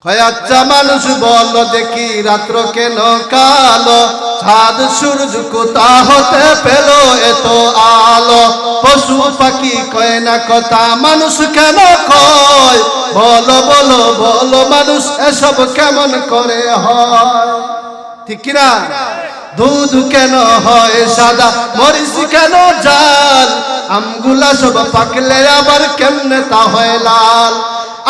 কয়েকটা মানুষ বল দেখি রাত্র কেন কালো, চাঁদ সূর্য কোথা হতে পেল এত আলো। পশু পাখি কয় না কথা, মানুষ কেন কয়? বলো বলো বলো মানুষ এসব কেমন করে হয়? ঠিক কিনা? দুধ কেন হয় সাদা, মরিচ কেন জাল, আমগুলা সব পাকলে আবার কেমনে তা হয় লাল।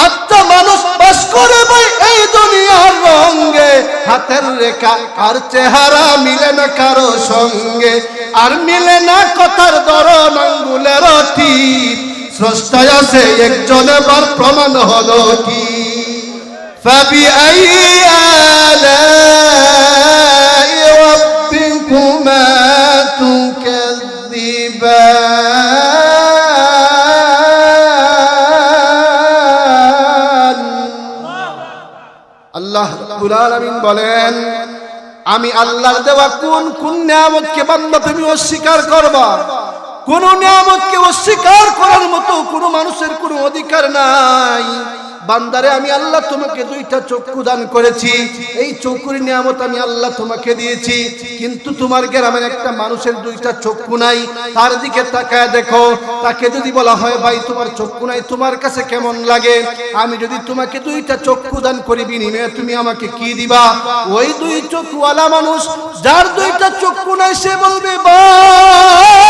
আত্মা মানুষ বাস করে ভাই এই দুনিয়ার রঙে, হাতের রেখা আর চেহারা মিলে না কারো সঙ্গে, আর মিলে না কথার ধরন আঙ্গুলের টিপ। স্রষ্টায় আছে একজন, এবার প্রমাণ হলো কি? ফাবিআইয়ি আলাই রাব্বিকুমা তুকাযযিবান। আল্লাহ রাব্বুল আলামিন বলেন, আমি আল্লাহর দেওয়া কোন কোন নিয়ামতকে বান্দা তুমি অস্বীকার করবা? কোন নিয়ামতকে অস্বীকার করার মতো কোন মানুষের কোনো অধিকার নাই। বান্দারে আমি আল্লাহ তোমাকে দুইটা চক্ষু দান করেছি, এই চক্ষুর নিয়ামত আমি আল্লাহ তোমাকে দিয়েছি, কিন্তু তোমার গ্রামের একটা মানুষের দুইটা চক্ষু নাই, তার দিকে তাকায় দেখো। তাকে যদি বলা হয় ভাই তোমার চক্ষু নাই, তোমার কাছে কেমন লাগে? আমি যদি তোমাকে দুইটা চক্ষু দান করি, বিনিময়ে তুমি আমাকে কি দিবা? ওই দুই চক্ষুওয়ালা মানুষ যার দুইটা চক্ষু নাই, সে বলবে ভাই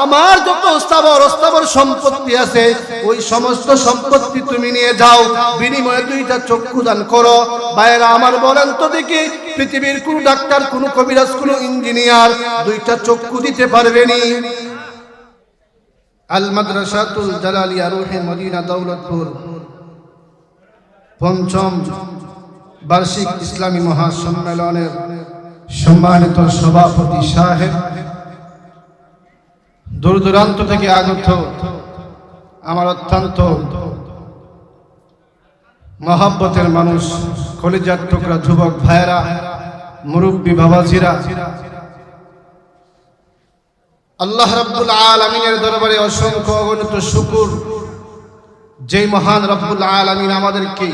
আমার যত স্থাবর সম্পত্তি আছে ওই সমস্ত সম্পত্তি তুমি নিয়ে যাও, বিনিময়ে দুইটা চক্ষু দান করো। ভাইরা আমার বলেন তো দেখি, পৃথিবীর কোন ডাক্তার, কোন কবিরাজ, কোন ইঞ্জিনিয়ার দুইটা চক্ষু দিতে পারবেনি? আল মাদ্রাসাতুল জালালিয়া রুহে মদিনা দৌলতপুর পঞ্চম বার্ষিক ইসলামী মহাসম্মেলনের সম্মানিত সভাপতি সাহেব, দূর দূরান্ত থেকে আগত আমার অত্যন্ত মহব্বতের মানুষ, কলিজার টুকরা যুবক ভাইরা, মুরব্বী বাবাজিরা, আল্লাহ রাব্বুল আলামিনের দরবারে অসংখ্য অগণিত শুকর, যেই মহান রাব্বুল আলামিন আমাদেরকে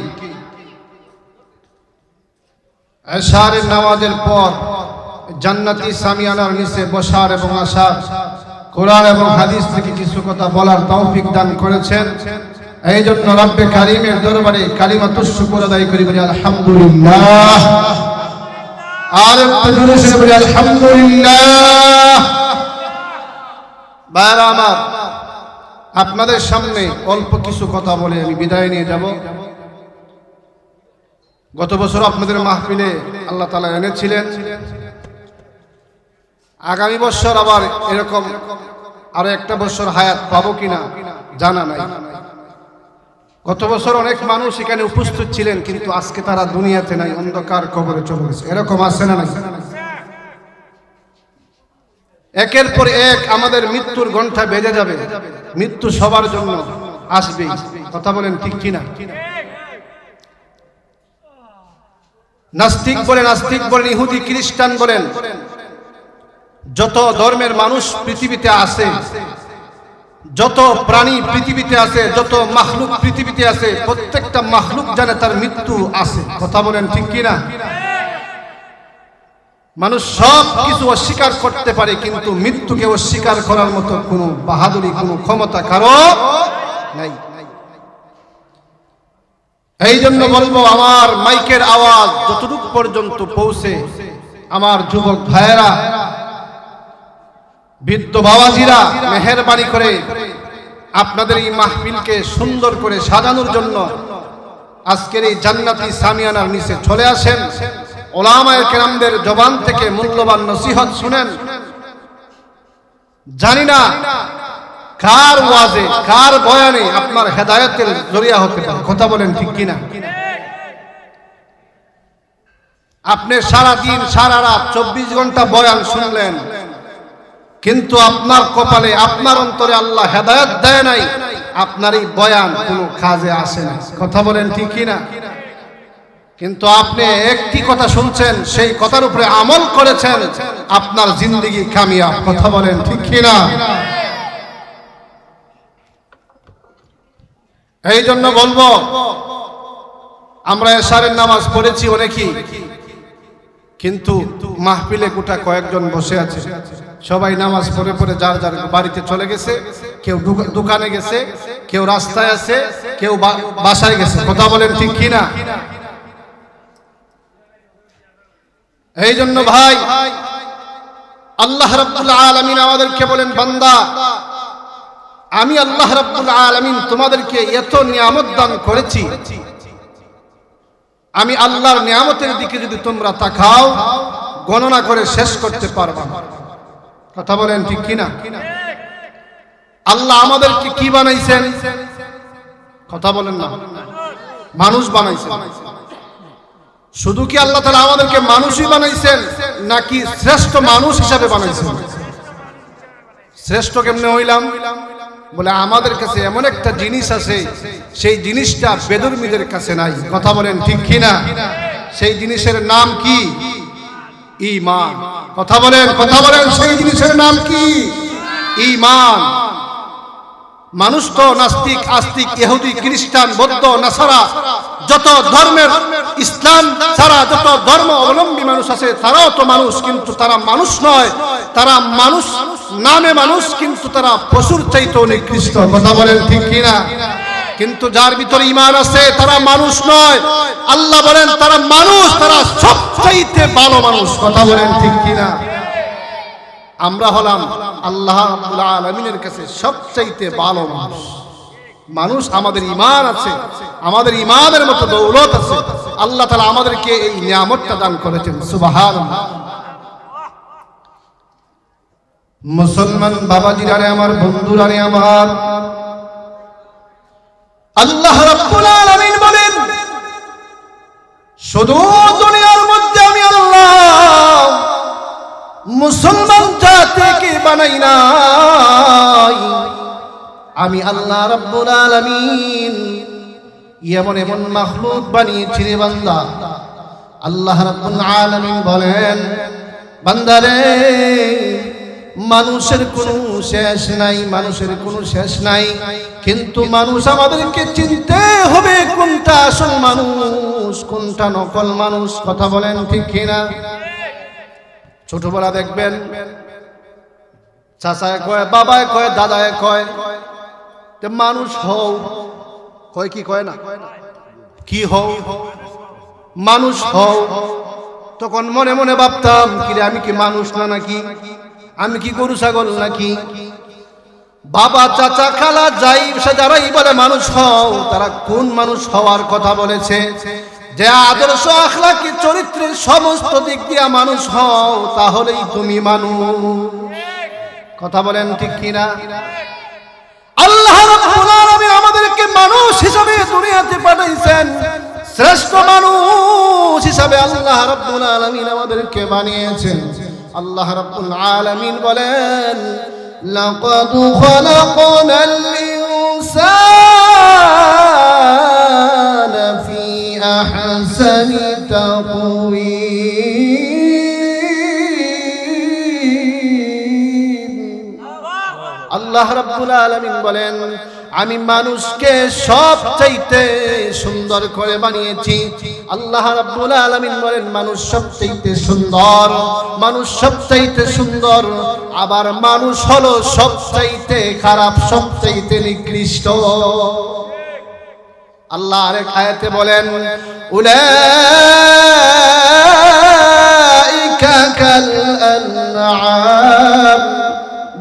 এশারের নামাজের পর জান্নাতি সামিয়ানার নিচে বসার এবং আসার, কোরআন এবং হাদিস থেকে কিছু কথা বলার তৌফিক দান করেছেন। এই জন্য রব্বে কারীমের দরবারে কালিমাতুশ শুকর আদায় করি, বলি আলহামদুলিল্লাহ। আর একটু জোরে সরে বলি আলহামদুলিল্লাহ। ভাইরা আমার, আপনাদের সামনে অল্প কিছু কথা বলে আমি বিদায় নিয়ে যাব। গত বছর আপনাদের মাহফিলে আল্লাহ তাআলা এনেছিলেন, আগামী বছর আবার এরকম আরো একটা বছর হায়াত পাবো কিনা জানা নাই। গত বছর অনেক মানুষ এখানে উপস্থিত ছিলেন, কিন্তু আজকে তারা দুনিয়াতে নাই, অন্ধকার কবরে চলে গেছে। এরকম আছে না নাই? একের পর এক আমাদের মৃত্যুর ঘণ্টা বেজে যাবে। মৃত্যু সবার জন্য আসবে, কথা বলেন ঠিক কিনা? নাস্তিক বলেন, আস্তিক বলেন, ইহুদি খ্রিস্টান বলেন, যত ধর্মের মানুষ পৃথিবীতে আছে, যত প্রাণী পৃথিবীতে আছে, যত মাখলুক পৃথিবীতে আছে, প্রত্যেকটা মাখলুক জানে তার মৃত্যু আছে। কথা বলেন ঠিক কিনা? মানুষ সব কিছু অস্বীকার করতে পারে, কিন্তু মৃত্যুকে অস্বীকার করার মতো কোনো বাহাদুরি, কোনো ক্ষমতা কারো নাই। এই জন্য বলবো, আমার মাইকের আওয়াজ যতটুকু পর্যন্ত পৌঁছে, আমার যুবক ভাইয়েরা, বৃদ্ধ বাবাজিরা, মেহেরবানি করে আপনাদের এই মাহফিলকে সুন্দর করে সাজানোর জন্য আজকের এই জান্নাতি সামিয়ানার নিচে চলে আসেন। উলামায়ে কেরামদের জবান থেকে মূল্যবান নসিহত শুনেন। জানি না কার ওয়াজে, কার বয়ানে আপনার হেদায়েতের জরিয়া হতে পারে। কথা বলেন ঠিক কিনা? আপনি সারা দিন সারা রাত 24 ঘন্টা বয়ান শুনলেন, কিন্তু আপনার কপালে, আপনার অন্তরে আল্লাহ হেদায়েত দেয় নাই, আপনার এই বয়ান কোনো কাজে আসে না। কথা বলেন ঠিক কিনা? কিন্তু আপনি একটি কথা শুনছেন, সেই কথার উপরে আমল করেছেন, আপনার জিন্দেগি কামিয়াব। কথা বলেন ঠিক কিনা? এই জন্য বলবো, আমরা এশারের নামাজ পড়েছি অনেকেই, কিন্তু মাহফিলে গোটা কয়েকজন বসে আছে, সবাই নামাজ পড়ে পড়ে যার যার বাড়িতে চলে গেছে, কেউ দোকানে গেছে, কেউ রাস্তায় আছে, কেউ বাসায় গেছে। কথা বলেন ঠিক কিনা? এই জন্য ভাই, আল্লাহ রাব্বুল আলামিন আমাদেরকে বলেন, বান্দা আমি আল্লাহ রাব্বুল আলামিন তোমাদেরকে এত নিয়ামত দান করেছি, আমি আল্লাহর নিয়ামতের দিকে যদি তোমরা তাকাও গণনা করে শেষ করতে পারবা না। কথা বলেন ঠিক কিনা? আল্লাহ আমাদেরকে কি বানাইছেন? কথা বলেন না, মানুষ বানাইছেন। শুধু কি আল্লাহ তাআলা আমাদেরকে মানুষই বানাইছেন, নাকি শ্রেষ্ঠ মানুষ হিসাবে বানাইছেন? শ্রেষ্ঠ কেমনে হইলাম? বলে আমাদের কাছে এমন একটা জিনিস আছে, সেই জিনিসটা বেদুর্মীদের কাছে নাই। কথা বলেন ঠিক কিনা? সেই জিনিসের নাম কি? ঈমান। কথা বলেন, কথা বলেন, সেই জিনিসের নাম কি? ঈমান। মানুষ তো নাস্তিক, আস্তিক, ইহুদি, খ্রিস্টান, বৌদ্ধ, নাসারা, যত ধর্মের, ইসলাম ছাড়া যত ধর্ম অবলম্বী মানুষ আছে, তারাও তো মানুষ, কিন্তু তারা মানুষ নয়। তারা মানুষ নামে মানুষ, কিন্তু তারা পশুর চাইতেও নিকৃষ্ট। কথা বলেন ঠিক কিনা? কিন্তু যার ভিতরে ঈমান আছে তারা মানুষ নয়। আল্লাহ বলেন তারা মানুষ, তারা সবচাইতে ভালো মানুষ। কথা বলেন ঠিক কিনা? আমরা হলাম আল্লাহ রাব্বুল আলামিনের কাছে সবচাইতে ভালো মানুষ। মানুষ আমাদের ঈমান আছে, আমাদের ঈমানের মতো দৌলত আছে। আল্লাহ তাআলা আমাদেরকে এই নিয়ামতটা দান করেছেন। সুবহানাল্লাহ। মুসলমান বাবাজিরা রে আমার, বন্ধুরা রে আমার, আল্লাহ রাব্বুল আলামিন বলেন শুধু দুনিয়ার মধ্যে আমি আল্লাহ মুসলমান জাতিকে বানাই নাই, আমি আল্লাহ রাব্বুল আলামিন এমন এমন মাখলুক বানিয়েছি রে বান্দা। আল্লাহ রাব্বুল আলামিন বলেন, বান্দারে মানুষের কোনো শেষ নাই, মানুষের কোনো শেষ নাই, কিন্তু মানুষ আমাদেরকে চিনতে হবে কোনটা আসল মানুষ, কোনটা নকল মানুষ। কথা বলেন ঠিক কিনা? ছোটবেলা দেখবেন চাচায় কয়, বাবায় কয়, দাদায় কয় যে মানুষ হও, কয় কি কয় না, কি হও, মানুষ হও। তখন মনে মনে ভাবতাম, কি রে আমি কি মানুষ না নাকি? আমি কি গরু ছাগল নাকি? বাবা, চাচা, খালা যাই যারাই বলে মানুষ হও, তারা কোন মানুষ হওয়ার কথা বলেছে? যে আদর্শ, আখলাকি, চরিত্রের সমস্ত দিক দিয়ে মানুষ হও, তাহলেই তুমি মানুষ। কথা বলেন ঠিক কিনা? আল্লাহ রাব্বুল আলামিন আমাদেরকে মানুষ হিসাবে দুনিয়াতে পাঠাইছেন, শ্রেষ্ঠ মানুষ হিসাবে আল্লাহ রাব্বুল আলামিন আমাদেরকে বানিয়েছেন। আল্লাহ রাব্বুল আলামিন বলেন, লাকাদ খালাকনাল ইনসানা ফি আহসানি তাকওয়িম। আল্লাহ রাব্বুল আলামিন বলেন, আমি মানুষকে সবচাইতে সুন্দর করে বানিয়েছি। আল্লাহ রাব্বুল আলামিন বলেন, মানুষ সবচাইতে সুন্দর, মানুষ সবচাইতে সুন্দর, আবার মানুষ হলো সবচাইতে খারাপ, সবচাইতে নিকৃষ্ট। আল্লাহ আরেক আয়াতে বলেন, উলাইকা কাল আনআম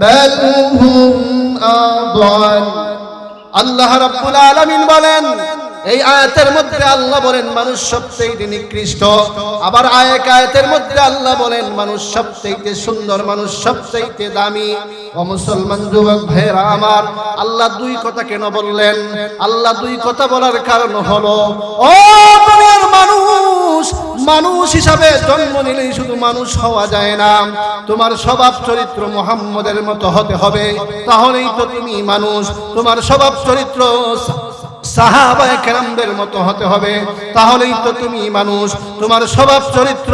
বাল হুম আদাল। আল্লাহ রাব্বুল আলামিন বলেন, এই আয়াতের মধ্যে আল্লাহ বলেন মানুষ সবচেয়ে নিকৃষ্ট, আবার আয়াতের মধ্যে আল্লাহ বলেন মানুষ সবচেয়ে সুন্দর, মানুষ সবচেয়ে দামি। ও মুসলমান যুবক ভাইরা আমার, আল্লাহ দুই কথা কেন বললেন? আল্লাহ দুই কথা বলার কারণ হলো, ও দুনিয়ার মানুষ, মানুষ হিসাবে জন্ম নিলেই শুধু মানুষ হওয়া যায় না, তোমার স্বভাব চরিত্র মুহাম্মদের মতো হতে হবে, তাহলেই তো তুমি মানুষ। তোমার স্বভাব চরিত্র সাহাবায়ে কেরামদের মতো হতে হবে, তাহলেই তো তুমি মানুষ। তোমার স্বভাব চরিত্র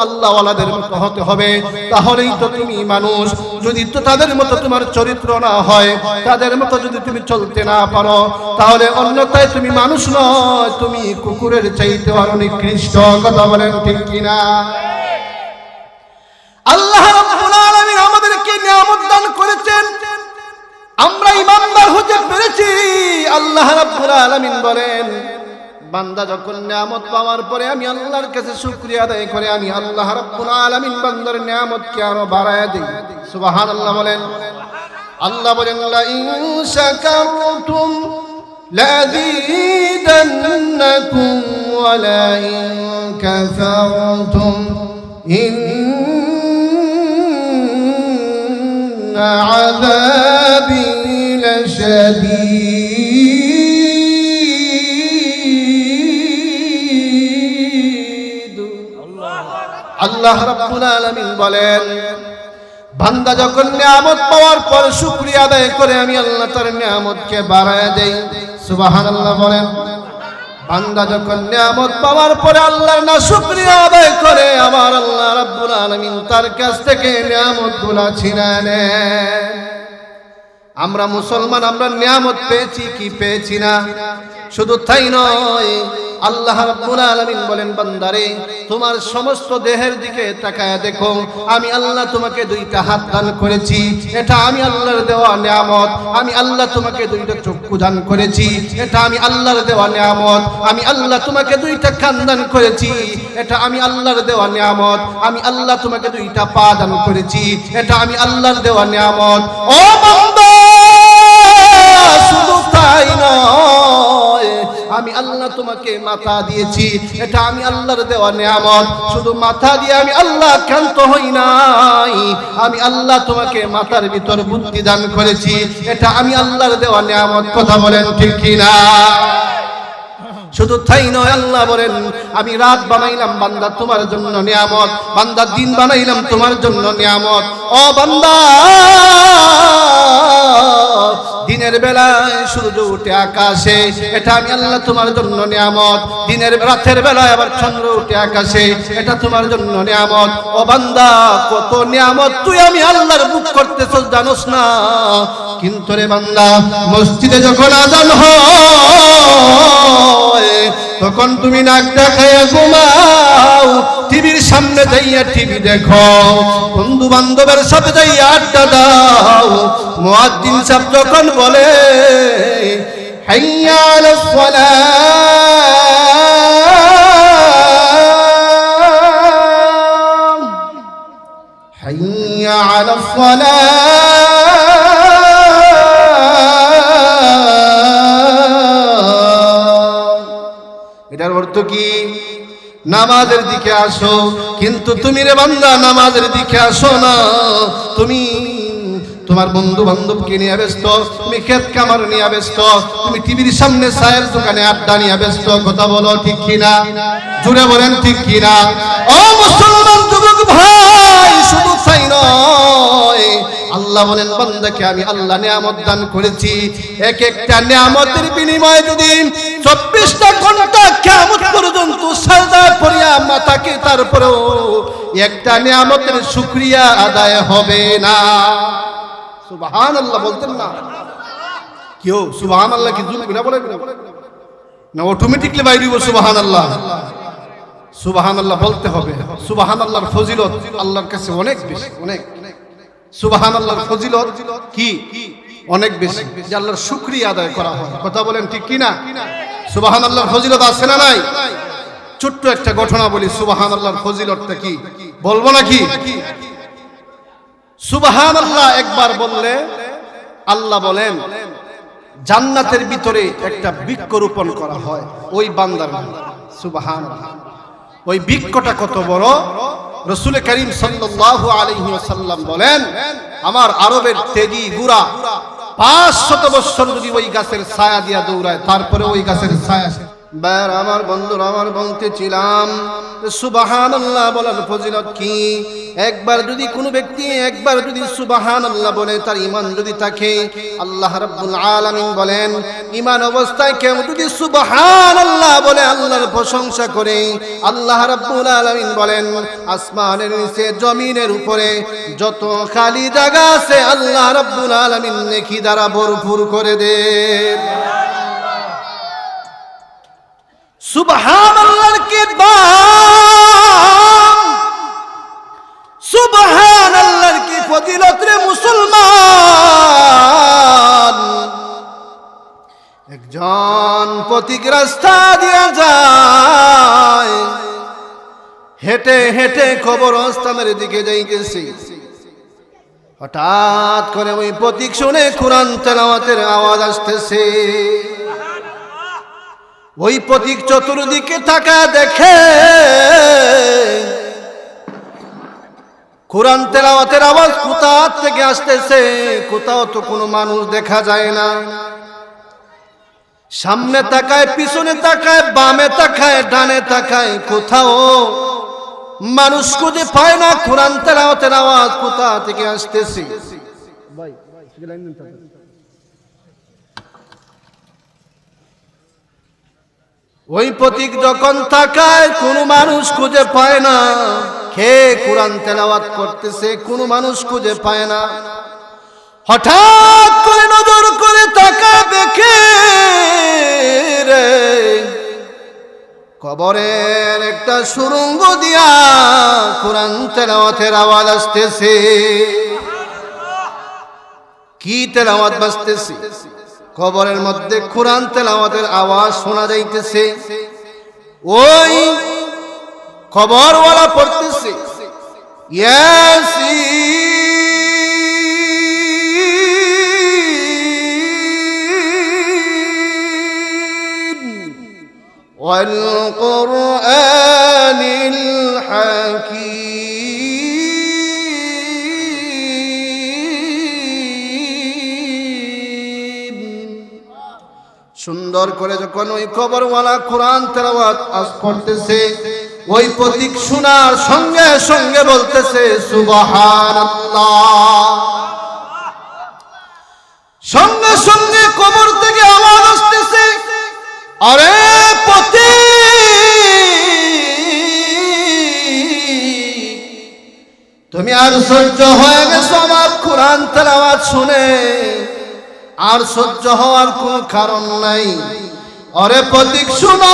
আল্লাহওয়ালাদের মতো হতে হবে, তাহলেই তো তুমি মানুষ। যদি তো তাদের মতো তোমার চরিত্র না হয়, তাদের মতো যদি তুমি চলতে না পারো, তাহলে অন্যথায় তুমি মানুষ নয়, তুমি কুকুরের চাইতে আরো নিকৃষ্ট। কথা বলেন ঠিক কিনা? আল্লাহ রাব্বুল আলামিন আমাদেরকে নিয়ামত দান করেছেন, আমরা ইমানদার হতে পেরেছি। আল্লাহ রাব্বুল আলামিন বলেন, বান্দা যখন নিয়ামত পাওয়ার পরে আমি আল্লাহর কাছে শুকরিয়া আদায় করে, আমি আল্লাহ রাব্বুল আলামিন বান্দার নিয়ামতকে আরো বাড়ায় দেই। সুবহানাল্লাহ বলেন। আল্লাহ বলেন, লা ইন শাকারতুম লাযীদান্নাকুম ওয়া লা ইন কাফারতুম ইন্না আযাবী লাশাদীদ। আল্লাহ রাব্বুল আলামিন বলেন, বান্দা যখন নিয়ামত পাওয়ার পর শুকরিয়া আদায় করে, আমি আল্লাহ তার নিয়ামতকে বাড়ায় দেই। সুবহানাল্লাহ বলেন। বান্দা যখন নিয়ামত পাওয়ার পরে আল্লাহর না শুকরিয়া আদায় করে, আমার আল্লাহ রাব্বুল আলামিন তার কাছ থেকে নিয়ামতগুলো ছিনিয়ে নেন। আমরা মুসলমান, আমরা নিয়ামত পেয়েছি কি পেয়েছি না? শুধু তাই নয়, আল্লাহ রাব্বুল আলামিন বলেন, বান্দারে তোমার সমস্ত দেহের দিকে তাকায় দেখো, আমি আল্লাহ তোমাকে দুইটা হাত দান করেছি, এটা আমি আল্লাহর দেওয়া নিয়ামত। আমি আল্লাহ তোমাকে দুইটা চক্ষু দান করেছি, এটা আমি আল্লাহর দেওয়া নিয়ামত। আমি আল্লাহ তোমাকে দুইটা কান দান করেছি, এটা আমি আল্লাহর দেওয়া নিয়ামত। আমি আল্লাহ তোমাকে দুইটা পা দান করেছি, এটা আমি আল্লাহর দেওয়া নিয়ামত। ও বান্দা, শুধু তাই নয়, আমি আল্লাহ তোমাকে মাথা দিয়েছি, এটা আমি আল্লাহর দেওয়া নিয়ামত। শুধু মাথা দিয়ে আমি আল্লাহ ক্ষান্ত হই নাই, আমি আল্লাহ তোমাকে মাথার ভিতর বুদ্ধি দান করেছি, এটা আমি আল্লাহর দেওয়া নিয়ামত। কথা বলেন ঠিক কিনা? শুধু তাই নয়, আল্লাহ বলেন, আমি রাত বানাইলাম বান্দা তোমার জন্য নিয়ামত, বান্দা দিন বানাইলাম তোমার জন্য নিয়ামত। ও বান্দা, দিনের বেলায় সূর্য উঠে আকাশে, এটা আমি আল্লাহ তোমার জন্য নিয়ামত। দিনের রাতের বেলায় আবার চন্দ্র উঠে আকাশে, এটা তোমার জন্য নিয়ামত। ও বান্দা, কত নিয়ামত তুই আমি আল্লাহর বুক করতেছস জানোস না? কিন্তু রে বান্দা, মসজিদে যখন আযান হয় তখন তুমি নাক ডাকায়া ঘুমাও, টিভির সামনে যাইয়া টিভি দেখো, বন্ধু বান্ধবের সাথে যাইয়া আড্ডা দাও। মুয়াজ্জিন সাহেব যখন বলে হাইয়া আলাস সালাম, হাইয়া আলাস সালাম, এটার অর্থ কি? নামাজের দিকে আসো। কিন্তু তুমি রে বান্দা নামাজের দিকে আসো না, তুমি তোমার বন্ধু বান্ধবকে নিয়ে ব্যস্ত, তুমি ক্ষেত কামার নিয়ে ব্যস্ত, তুমি টিভির সামনে চায়ের দোকানে আড্ডা নিয়ে ব্যস্ত। কথা বলো ঠিক কিনা? জুড়ে বলেন ঠিক কিনা? ও মুসলমান যুবক ভাই, শুধু তাই নয়, আল্লাহ বলেন, বান্দাকে আমি আল্লাহ নিয়ামত দান করেছি। এক একটা নিয়ামতের বিনিময়ে যদি 24টা ঘন্টা কিয়ামত পর্যন্ত সাজদা করিয়া মাথাকে, তারপরেও একটা নিয়ামতের শুকরিয়া আদায় হবে না। সুবহানাল্লাহ বলতেন না? কেউ সুবহানাল্লাহ কি জুড়ে না বলে না? অটোমেটিকলি বাইরে সুবহানাল্লাহ। সুবহানাল্লাহ বলতে হবে। সুবহানাল্লাহর ফজিলত আল্লাহর কাছে অনেক বেশি, অনেক। সুবহানাল্লাহর ফজিলত কি? অনেক বেশি, যে আল্লাহর শুকরিয়া আদায় করা হয়। কথা বলেন ঠিক কিনা? সুবহানাল্লাহর ফজিলত আছে না নাই? ছোট্ট একটা ঘটনা বলি, সুবহানাল্লাহর ফজিলতটা কি বলবো নাকি? সুবহানাল্লাহ একবার বললে আল্লাহ বলেন জান্নাতের ভিতরে একটা বৃক্ষ রোপণ করা হয় ওই বান্দার নামে। সুবহানাল্লাহ। ওই বৃক্ষটা কত বড়? রাসূল করিম সাল্লাল্লাহু আলাইহি ওয়াসাল্লাম বলেন, আমার আরবের তেজি গুড়া 500 বছর যদি ওই গাছের ছায়া দিয়া দৌড়ায়, তারপরে ওই গাছের ছায়া। আমার বন্ধুরা, আমার বলতেছিলাম সুবহানাল্লাহ বলার ফজিলত কি? একবার যদি কোনো ব্যক্তি একবার যদি সুবহানাল্লাহ বলে তার ঈমান যদি থাকে, আল্লাহ রাব্বুল আলামিন বলেন ঈমান অবস্থায় কেউ যদি সুবহানাল্লাহ বলে আল্লাহর প্রশংসা করে, আল্লাহ রাব্বুল আলামিন বলেন আসমানের নিচে জমিনের উপরে যত খালি জায়গা আছে আল্লাহ রাব্বুল আলামিন নেকি দ্বারা ভরপুর করে দেন। সুবহানাল্লাহর কি দাম, সুবহানাল্লাহর কি ফজিলত রে মুসলমান। একজন পথিক রাস্তা দিয়ে যায়, হেঁটে হেঁটে কবরস্থানের দিকে যাইতেছে। হঠাৎ করে ওই পথিক শুনে কোরআন তেলাওয়াতের আওয়াজ আসতেছে। ওই পথিক চতুর্দিকে তাকা দেখে কোরআন তেলাওয়াতের আওয়াজ কোথা থেকে আসতেছে, কোথাও তো কোনো মানুষ দেখা যায় না। সামনে তাকায়, পিছনে তাকায়, বামে তাকায়, ডানে তাকায়, কোথাও মানুষ খুঁজে পায় না। কোরআন তেলাওয়াতের আওয়াজ কোথা থেকে আসতেছে। ওই পথিক যখন তাকায় কোনো মানুষ খুঁজে পায় না। কে কোরআন তেলাওয়াত করতেছে কোনো মানুষ খুঁজে পায় না। হঠাৎ করে নজর করে তাকায় দেখে রে কবরের একটা সুড়ঙ্গ দিয়া কোরআন তেলাওয়াতের আওয়াজ আসতেছে। কি তেলাওয়াত বাজতেছে? কবরের মধ্যে কোরআন তেলাওয়াতের আওয়াজ শোনা যাইতেছে। ওই কবরওয়ালা পড়তেছে ইয়াসিন ওয়াল কুরআনিল হাকীম। সুন্দর করে যখন ওই কবরওয়ালা কোরআন তেলাওয়াত করতেছে, ওই পথিক শোনার সঙ্গে সঙ্গে বলতেছে সুবহানাল্লাহ। সঙ্গে সঙ্গে কবর থেকে আওয়াজ আসতেছে, আরে পথিক তুমি আর সহ্য হয়ে গেছো আমার কোরআন তেলাওয়াত শুনে, আর সহ্য হওয়ার কোন কারণ নাই। আরে পথিক শুনো,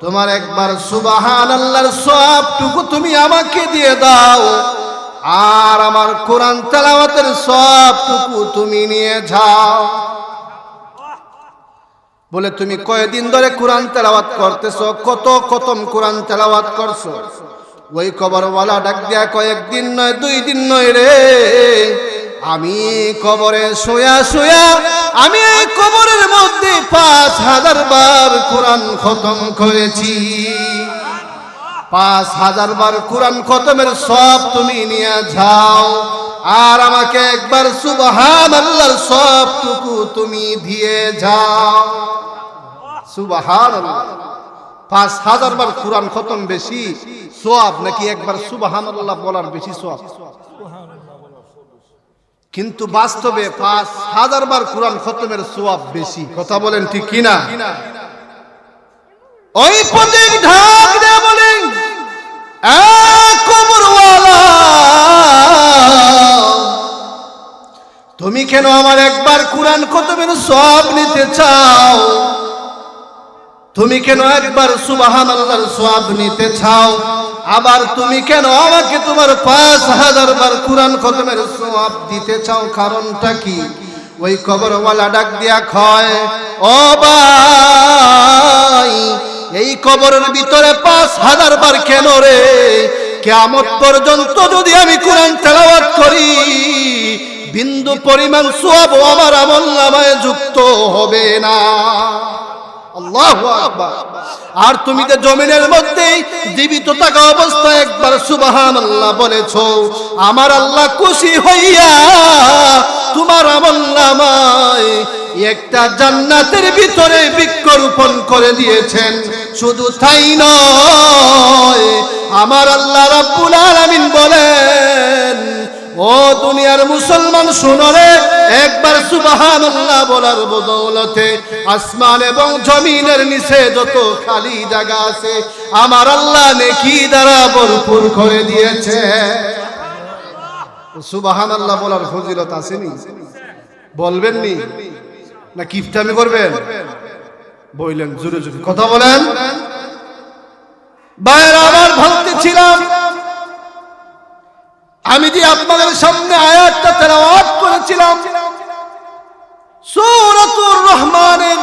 তোমার একবার সুবহানাল্লাহর সওয়াবটুকু তুমি আমাকে দিয়ে দাও, আর আমার কোরআন তেলাওয়াতের সওয়াবটুকু তুমি নিয়ে যাও। বলে তুমি কয়দিন ধরে কোরআন তেলাওয়াত করতেছো? কত খতম কোরআন তেলাওয়াত করছো? ওই কবরওয়ালা ডাক দিয়া কয়েকদিন নয়, 2 দিন নয় রে, আমি কবরে শুয়া শুয়া আমি এই কবরের মধ্যে 5000 বার কোরআন খতম করেছি। 5000 বার কোরআন খতমের সব তুমি নিয়ে যাও, আর আমাকে একবার সুবহানাল্লাহর সবটুকু তুমি দিয়ে যাও। সুবহানাল্লাহ। 5000 বার কোরআন খতম বেশি সওয়াব নাকি একবার সুবহানাল্লাহ বলার বেশি সওয়াব? কিন্তু বাস্তবে 5000 বার কোরআন খতমের সওয়াব বেশি। কথা বলেন ঠিক কিনা? ওই পথিক ঢাক দিয়ে বলেন, কবরওয়ালা তুমি কেন আমার একবার কোরআন খতমের সওয়াব নিতে চাও? তুমি কেন একবার সুবহানাল্লাহর সওয়াব নিতে চাও? আবার তুমি কেন আমাকে তোমার 5000 বার কোরআন খতমের সওয়াব দিতে চাও? কারণটা কি? ওই কবরওয়ালা ডাক দিয়া কয়, ও ভাই, এই কবরের ভিতরে 5000 বার কেন রে? কিয়ামত পর্যন্ত যদি আমি কোরআন তেলাওয়াত করি, বিন্দু পরিমাণ সওয়াব আমার আমলনামায় যুক্ত হবে না। আল্লাহু আকবার। আর তুমি যে জমিনের মধ্যে জীবিত থাকা অবস্থায় একবার সুবহানাল্লাহ বলেছো, আমার আল্লাহ খুশি হইয়া তোমার আমলনামায় একটা জান্নাতের ভিতরে বৃক্ষরোপণ করে দিয়েছেন। শুধু তাই নয়, আমার আল্লাহ রাব্বুল আলামিন বলেন, ও দুনিয়ার মুসলমান শুনো রে, একবার সুবহানাল্লাহ বলার বদৌলতে আসমান এবং জমিনের নিচে যত খালি জায়গা আছে আমার আল্লাহ নেকি দ্বারা ভরপুর করে দিয়েছে। সুবহানাল্লাহ বলার ফজিলত আসেনি? বলবেন নি না কিফটামি করবেন? বললেন জোরে জোরে কথা বলেন। বাইরে আবার ভাবতেছিলাম, আমি যে আপনাদের সামনে আয়াতটা তেলাওয়াত করেছিলাম সূরাতুর রহমানের,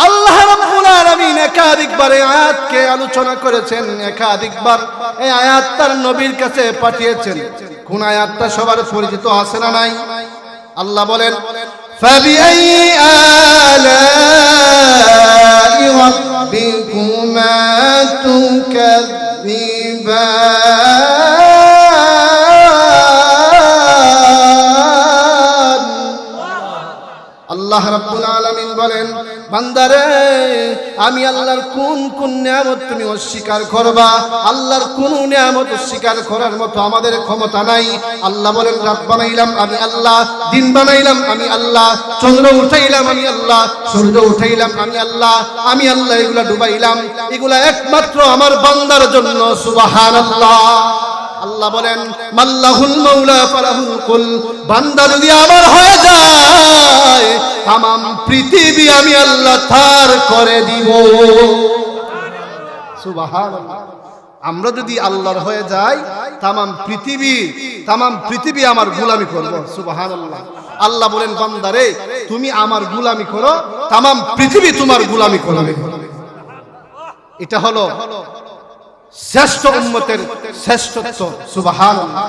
আল্লাহ রাব্বুল আলামিন একাধিকবার এই আয়াতকে আলোচনা করেছেন, একাধিকবার এই আয়াত তার নবীর কাছে পাঠিয়েছেন। কোন আয়াতটা সবার পরিচিত আছে না নাই? আল্লাহ বলেন, ফাবিআইয়ি আলাই রাব্বিকুমা তুকাযযিবান। আল্লাহ রাব্বুল আলামিন বলেন, বান্দারে আমি আল্লাহর কোন কোন নিয়ামত তুমি অস্বীকার করবা? আল্লাহর কোন নিয়ামত অস্বীকার করার মতো আমাদের ক্ষমতা নাই। আল্লাহ বলেন, রাত বানাইলাম আমি আল্লাহ, দিন বানাইলাম আমি আল্লাহ, চন্দ্র উঠাইলাম আমি আল্লাহ, সূর্য উঠাইলাম আমি আল্লাহ, আমি আল্লাহ এগুলা ডুবাইলাম, এগুলা একমাত্র আমার বান্দার জন্য। সুবহানাল্লাহ। আল্লাহ বলেন, মাল্লাহুল মাওলা ফালাহুল কুল, বান্দা যদি আমার হয়ে যায় তামাম পৃথিবী আমি আল্লাহ তার করে দিব। সুবহানাল্লাহ। আমরা যদি আল্লাহর হয়ে যাই তামাম পৃথিবী আমার গোলামি করব। সুবহানাল্লাহ। আল্লাহ বলেন, বান্দারে তুমি আমার গোলামি করো, তামাম পৃথিবী তোমার গোলামি করবে। এটা হলো শ্রেষ্ঠ উম্মতের শ্রেষ্ঠত্ব। সুবহানাল্লাহ।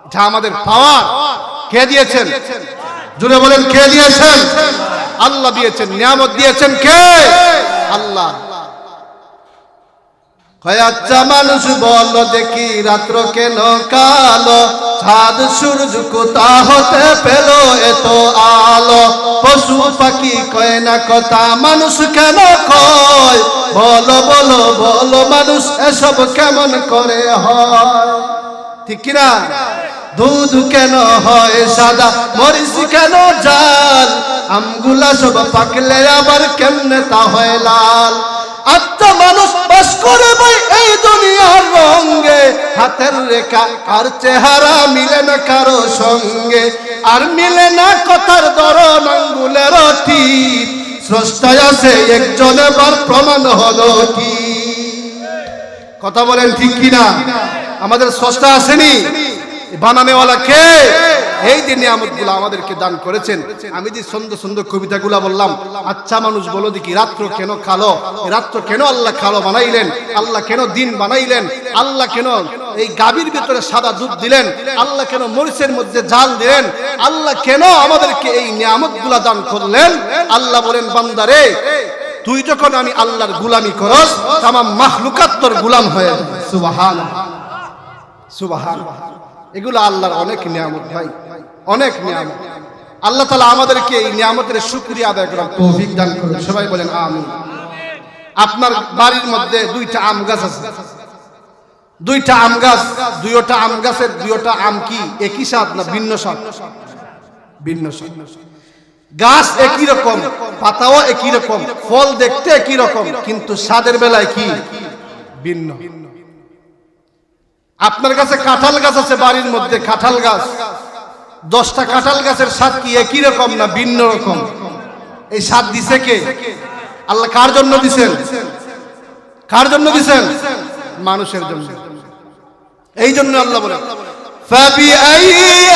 এটা আমাদের পাওয়ার। কে দিয়েছেন? জোরে বলেন, কে দিয়েছেন? আল্লাহ দিয়েছেন। নিয়ামত দিয়েছেন কে? আল্লাহ। কয়েকটা মানুষ বলো দেখি রাত্র কেন কালো, চাঁদ সূর্য কোথা হতে পেল এত আলো? পশু পাখি কয় না কথা, মানুষ কেন কয়? বলো বলো বলো মানুষ এসব কেমন করে হয়? ঠিক কিনা? দুধ কেন হয় সাদা, মরিচ কেন জাল? আমগুলা সব পাকলে আবার কেমনে তা হয় লাল? আত্মা মানুষ বাস করে ভাই এই দুনিয়ার রঙে, হাতের রেখা আর চেহারা মিলে না কারো সঙ্গে, আর মিলে না কথার ধরন আঙ্গুলের টিপ। স্রষ্টায় আছে একজন, এবার প্রমাণ হলো কি? কথা বলেন ঠিক কিনা? আমাদের স্রষ্টা আসেনি? বানানেওয়ালা কে? এই যে নিয়ামতগুলো আমাদেরকে দান করেছেন। আমি যে সুন্দর সুন্দর কবিতাগুলা বললাম, আচ্ছা মানুষ বলো দেখি রাত্র কেন কালো? রাত্র কেন আল্লাহ কালো বানাইলেন? আল্লাহ কেন দিন বানাইলেন? আল্লাহ কেন এই গাভীর ভিতরে সাদা দুধ দিলেন? আল্লাহ কেন মরিচের মধ্যে জাল দিলেন? আল্লাহ কেন আমাদেরকে এই নিয়ামতগুলা দান করলেন? আল্লাহ বলেন, বান্দারে তুই যখন আমি আল্লাহর গোলামি করস, তামাম মাখলুকাত তোর গোলাম হয়ে যাবে। সুবহানাল্লাহ। সুবহানাল্লাহ। এগুলো আল্লাহর অনেক নিয়ামত ভাই, অনেক নিয়ামত। আল্লাহ তাআলা আমাদেরকে এই নিয়ামতের শুকরিয়া আদায় করার তৌফিক দান করুন। সবাই বলেন আমিন। আপনার বাড়ির মধ্যে দুইটা আম গাছ আছে, দুইটা আম গাছ, দুইটা আম গাছের দুইটা আম কি একই স্বাদ না ভিন্ন স্বাদ? ভিন্ন স্বাদ। গাছ একই রকম, পাতাও একই রকম, ফল দেখতে একই রকম, কিন্তু স্বাদের বেলায় কি ভিন্ন। আপনার কাছে কাঁঠাল গাছ আছে বাড়ির মধ্যে, কাঁঠাল গাছ, 10টা কাঁঠাল গাছের স্বাদ কি একই রকম না ভিন্ন রকম? এই স্বাদ দিছে কে? আল্লাহ। কার জন্য দিছেন? কার জন্য দিছেন? মানুষের জন্য। এই জন্য আল্লাহ বলেন, ফাবিআইয়ি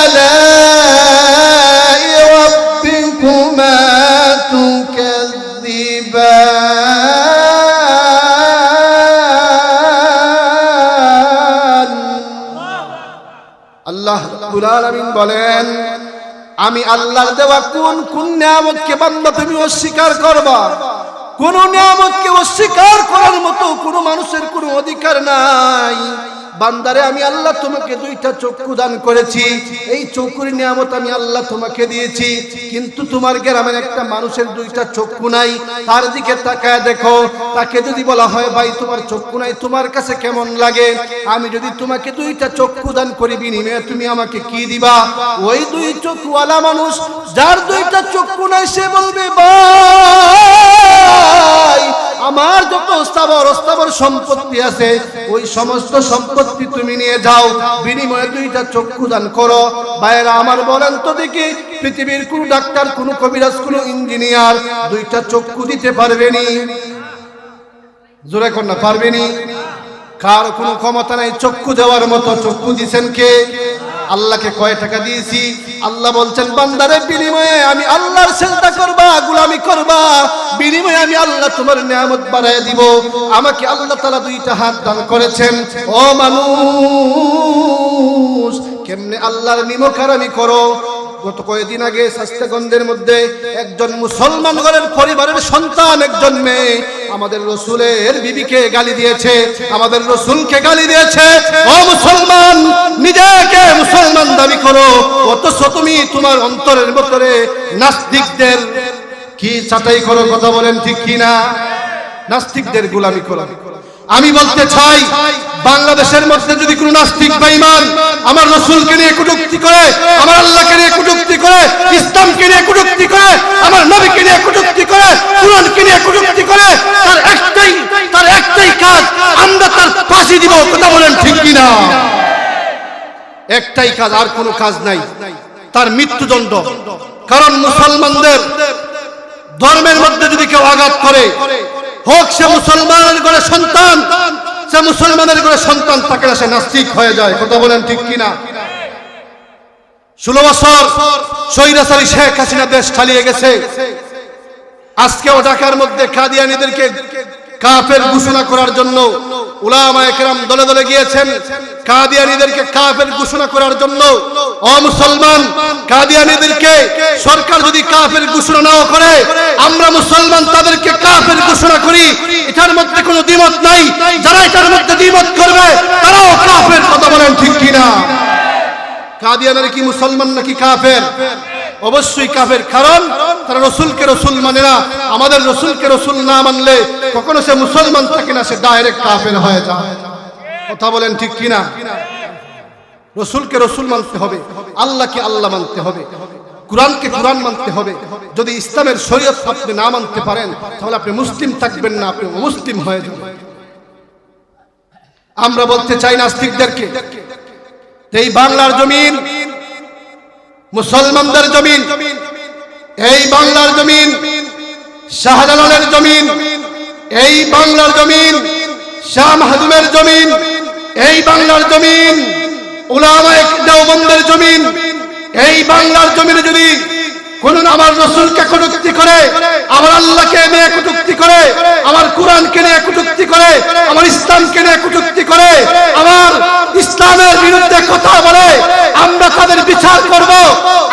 আলাই রাব্বিকুমা তুকাযযিবান। আল্লাহ রাব্বুল আলামিন বলেন, আমি আল্লাহর দেওয়া কোন কোন নিয়ামতকে বান্দা তুমি অস্বীকার করবা? কোন নিয়ামতকে অস্বীকার করার মতো কোন মানুষের কোনো অধিকার নাই। বান্দারে আমি আল্লাহ তোমাকে দুইটা চক্ষু দান করেছি, এই চক্ষুর নিয়ামত আমি আল্লাহ তোমাকে দিয়েছি, কিন্তু তোমার গ্রামের একটা মানুষের দুইটা চক্ষু নাই, তার দিকে তাকায় দেখো। তাকে যদি বলা হয় ভাই তোমার চক্ষু নাই, তোমার কাছে কেমন লাগে? আমি যদি তোমাকে দুইটা চক্ষু দান করি, বিনিময়ে তুমি আমাকে কি দিবা? ওই দুই চক্ষুওয়ালা মানুষ যার দুইটা চক্ষু নাই, সে বলবে ভাই আমার যত স্থাবর সম্পত্তি আছে ওই সমস্ত সম্পত্তি তুমি নিয়ে যাও, বিনিময়ে দুইটা চক্ষু দান করো। ভাইরা আমার বলেন তো দেখি, পৃথিবীর কোন ডাক্তার, কোন কবিরাজ, কোন ইঞ্জিনিয়ার দুইটা চক্ষু দিতে পারবেনি? জোরে কোন না, পারবেনি? কার কোনো ক্ষমতা নাই চক্ষু দেওয়ার মতো। চক্ষু দিয়েছেন কে? আল্লাহকে কয় টাকা দিয়েছি? আল্লাহ বলছেন বান্দারে বিনিময়ে আমি আল্লাহর সিজদা করবা, গোলামি করবা, বিনিময়ে আমি আল্লাহ তোমার নিয়ামত বাড়ায় দিব। আমাকে আল্লাহ তাআলা দুইটা হাত দান করেছেন। ও মানুষ, কেমনে আল্লাহর নিমখারামি করো? গত কয়েকদিন আগে শাস্তাগঞ্জের মধ্যে একজন মুসলমান ঘরের পরিবারের সন্তান, একজন মেয়ে আমাদের রসুলের বিবিকে গালি দিয়েছে, আমাদের রসুলকে গালি দিয়েছে। ও মুসলমান, নিজেকে মুসলমান দাবি করো, অথচ তুমি তোমার অন্তরের ভিতরে নাস্তিকদের কি চাটাই করো? কথা বলেন ঠিক কিনা? নাস্তিকদের গোলামি করো। আমি বলতে চাই, বাংলাদেশের মধ্যে যদি কোনো নাস্তিক বেঈমান আমার রাসূলকে নিয়ে কটূক্তি করে, আমার আল্লাহকে নিয়ে কটূক্তি করে, ইসলামকে নিয়ে কটূক্তি করে, আমার নবীকে নিয়ে কটূক্তি করে, কুরআনকে নিয়ে কটূক্তি করে, তার একটাই কাজ, আমরা তার ফাঁসি দিব। কথা বলেন ঠিক কিনা? একটাই কাজ, আর কোনো কাজ নাই, তার মৃত্যুদণ্ড। কারণ মুসলমানদের ধর্মের মধ্যে যদি কেউ আঘাত করে, হোক সে মুসলমানের ঘরে সন্তান, সে মুসলমানের ঘরে সন্তান, তাকে সে নাস্তিক হয়ে যায়। কথা বলেন ঠিক কিনা? 16 বছর স্বৈরাচারী শেখ হাসিনা দেশ চালিয়ে গেছে। আজকেও ঢাকার মধ্যে কাদিয়ানীদেরকে কাফের ঘোষণা করার জন্য উলামায়ে কেরাম দলে দলে গিয়েছেন, কাদিয়ানীদেরকে কাফের ঘোষণা করার জন্য। ও মুসলমান, কাদিয়ানীদেরকে সরকার যদি কাফের ঘোষণা নাও করে, আমরা মুসলমান তাদেরকে কাফের ঘোষণা করি, এটার মধ্যে কোনো দ্বিমত নাই। যারা এটার মধ্যে দ্বিমত করবে তারাও কাফের। কথা বলেন ঠিক কিনা? কাদিয়ানীরা কি মুসলমান নাকি কাফের? অবশ্যই কাফের, কারণ তারা রসুলকে রসুল মানে না। আমাদের রসুলকে রসুল না মানলে কখনো সে মুসলমান থাকে না, সে ডাইরেক্ট কাফের হয়ে যায়। কথা বলেন ঠিক কিনা? রসুলকে রসুল মানতে হবে, আল্লাহকে আল্লাহ মানতে হবে, কুরআনকে কুরআন মানতে হবে। যদি ইসলামের শরীয়ত আপনি না মানতে পারেন, তাহলে আপনি মুসলিম থাকবেন না, আপনি অমুসলিম হয়ে যাবেন। আমরা বলতে চাই নাস্তিকদেরকে, এই বাংলার জমিন মুসলমানদের জমিন, এই বাংলার জমিন শাহজালালের জমিন, এই বাংলার জমিন শাহ মাহদুমের জমিন, এই বাংলার জমিন উলামায়ে দেওবন্দের জমিন। এই বাংলার জমিনে যদি কোন আমার রাসূলকে কটূক্তি করে, আমার আল্লাহকে নিয়ে কটূক্তি করে, আমার কুরআনকে নিয়ে কটূক্তি করে, আমার ইসলামকে নিয়ে কটূক্তি করে, আমার ইসলামের বিরুদ্ধে কথা বলে, আমরা তাদের বিচার করব।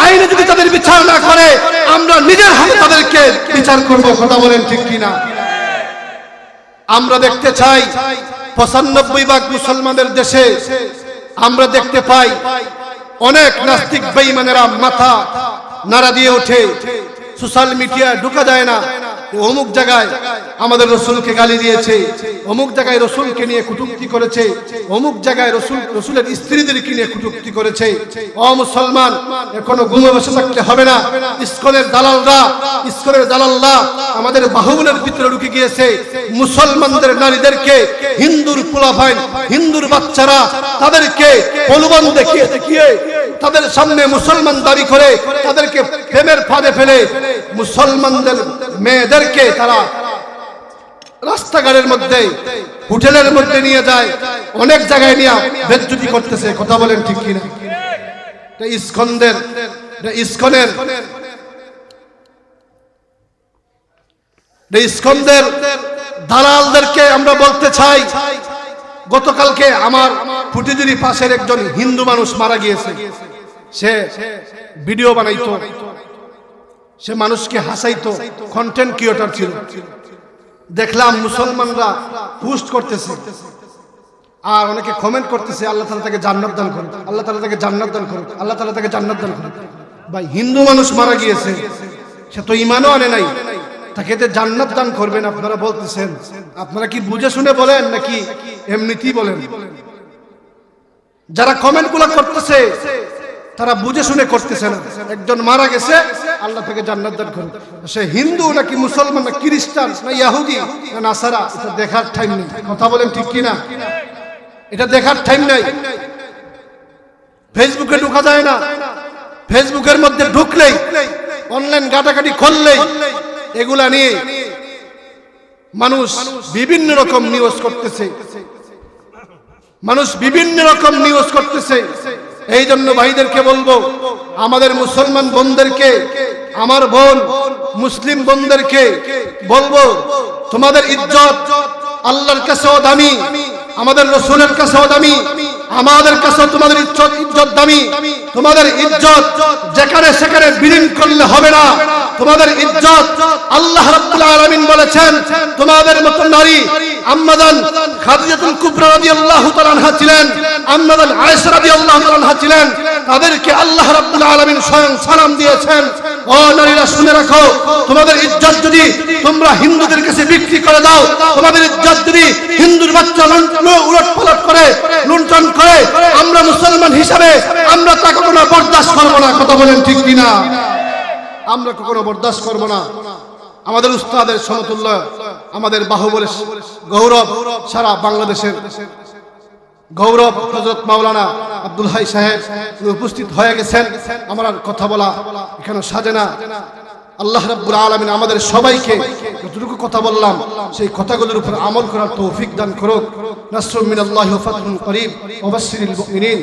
আইনে যদি তাদের বিচার না করে, আমরা নিজের হাতে তাদেরকে বিচার করব। কথা বলেন ঠিক কিনা? আমরা দেখতে চাই 95% মুসলমানের দেশে আমরা দেখতে পাই অনেক নাস্তিক বেঈমানেরা মাথা নাড়া দিয়ে ওঠে, সোশ্যাল মিডিয়া ঢোকা যায় না। অমুক জায়গায় আমাদের রসুলকে গালি দিয়েছে, অমুক জায়গায় রসুলকে নিয়ে কটূক্তি করেছে, অমুক জায়গায় রসুলের স্ত্রীদেরকে নিয়ে কটূক্তি করেছে। ও মুসলমান, এখনো ঘুমে বসে থাকতে হবে না। ইসকনের দালালরা আমাদের বাহুবলের ভিতরে ঢুকে গিয়েছে। মুসলমানদের নারীদেরকে, হিন্দুর পোলাভাইন, হিন্দুর বাচ্চারা, তাদেরকে প্রলোভন দেখিয়ে তাদের সামনে মুসলমান দাবি করে তাদেরকে প্রেমের ফাঁদে ফেলে মুসলমানদের মেয়েদেরকে তারা রাস্তাঘাটের মধ্যে, হোটেলের মধ্যে নিয়ে যায়, অনেক জায়গায় নিয়ে বেজ্জতি করতেছে। কথা বলেন ঠিক কিনা? ইসকনের দালালদেরকে আমরা বলতে চাই, গতকালকে আমার ফুটিজুরি পাশের একজন হিন্দু মানুষ মারা গিয়েছে। সে ভিডিও বানাইতো, সে মানুষকে হাসাইতো, কন্টেন্ট ক্রিয়েটর ছিল। দেখলাম মুসলমানরা পোস্ট করতেছে, আর অনেকে কমেন্ট করতেছে আল্লাহ তাআলা তাকে জান্নাত দান করুন, আল্লাহ তাআলা তাকে জান্নাত দান করুন, আল্লাহ তাআলা তাকে জান্নাত দান করুন। ভাই হিন্দু মানুষ মারা গিয়েছে, সে তো ঈমানও আনে নাই, তাকে যে জান্নাত দান করবেন আপনারা বলতেছেন, আপনারা কি বুঝে শুনে বলেন নাকি এমনিতেই বলেন? যারা কমেন্টগুলো করতেছে তারা বুঝে শুনে করতেছে না। একজন মারা গেছে, আল্লাহ তাকে জান্নাত দান করুন, সে হিন্দু নাকি মুসলমান না খ্রিস্টান না ইহুদি না নাসারা, এটা দেখার টাইম নেই। কথা বলেন ঠিক কি না? এটা দেখার টাইম নাই। ফেসবুকে ঢোকা যায় না, ফেসবুকের মধ্যে ঢুকলেই, অনলাইন ঘাটাঘাটি করলেই এগুলা নিয়ে মানুষ বিভিন্ন রকম নিউজ করতেছে, মানুষ বিভিন্ন রকম নিউজ করতেছে। এই জন্য ভাইদেরকে বলবো, আমাদের মুসলমান বোনদেরকে, আমার বোন মুসলিম বোনদেরকে বলবো, তোমাদের ইজ্জত আল্লাহর কাছেও দামি, আমাদের রাসূলের কাছেও দামি, আমাদের কাছেও তোমাদের ইজ্জত দামি। তোমাদের ইজ্জত যেখানে সেখানে বিলীন করলে হবে না। তোমাদের ইজ্জত আল্লাহ রাব্বুল আলামিন বলেছেন, তোমাদের মত নারী আম্মাজান খাদিজাতুল কুবরা রাদিয়াল্লাহু তাআলা আনহা ছিলেন, আম্মাজান আয়েশা রাদিয়াল্লাহু তাআলা আনহা ছিলেন, তাদেরকে আল্লাহ রাব্বুল আলামিন স্বয়ং সালাম দিয়েছেন। ও নারীরা শুনে রাখো, তোমাদের ইজ্জত যদি তোমরা হিন্দুদের কাছে বিক্রি করে দাও, তোমাদের ইজ্জত যদি হিন্দুর বাচ্চা উলটপালট করে, লুণ্ঠন করে, আমরা মুসলমান হিসাবে আমরা তা কখনো বরদাস্ত করব না। কথা বলেন ঠিক কিনা? আমরা কখনো বরদাস্ত করব না। আমাদের উস্তাদের সমতুল্য, আমাদের বাহুবলের গৌরব, সারা বাংলাদেশের গৌরব হযরত মাওলানা আব্দুল হাই সাহেব উপস্থিত হয়ে গেছেন। আমার আর কথা বলা এখানে সাজে না। আল্লাহ রাব্বুল আলামিন আমাদের সবাইকে যতটুকু কথা বললাম সেই কথাগুলোর উপর আমল করার তৌফিক দান করুক। নাসরুম মিনাল্লাহি ওয়া ফাতহুন করিব ওয়া বাশশিরিল মুমিনিন।